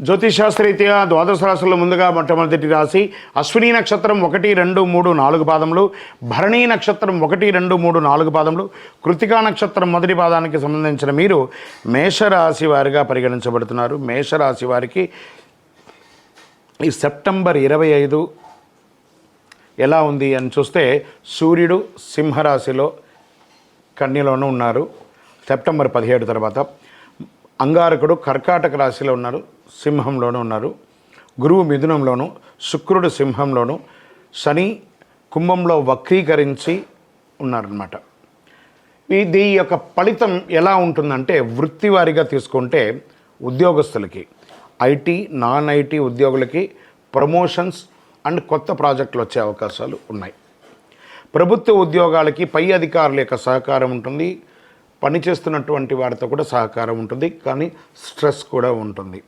జ్యోతిషాస్త్రరీత్యా ద్వాదశ రాశుల్లో ముందుగా మొట్టమొదటి రాశి అశ్విని నక్షత్రం 1, 2, 3, 4 పాదములు, భరణీ నక్షత్రం 1, 2, 3, 4 పాదములు, కృతికా నక్షత్రం మొదటి పాదానికి సంబంధించిన మీరు మేషరాశి వారిగా పరిగణించబడుతున్నారు. మేషరాశి వారికి ఈ సెప్టెంబర్ 25 ఎలా ఉంది అని చూస్తే సూర్యుడు సింహరాశిలో కన్యలోనూ ఉన్నారు. సెప్టెంబర్ 17 తర్వాత అంగారకుడు కర్కాటక రాశిలో ఉన్నారు, సింహంలోనూ ఉన్నారు. గురువు మిథునంలోను, శుక్రుడు సింహంలోను, శని కుంభంలో వక్రీకరించి ఉన్నారన్నమాట. ఇది యొక్క ఫలితం ఎలా ఉంటుందంటే వృత్తి వారిగా తీసుకుంటే ఉద్యోగస్తులకి, ఐటీ నాన్ ఐటీ ఉద్యోగులకి ప్రమోషన్స్ అండ్ కొత్త ప్రాజెక్టులు వచ్చే అవకాశాలు ఉన్నాయి. ప్రభుత్వ ఉద్యోగాలకి పై అధికారుల యొక్క సహకారం ఉంటుంది, పనిచేస్తున్నటువంటి వారితో కూడా సహకారం ఉంటుంది, కానీ స్ట్రెస్ కూడా ఉంటుంది.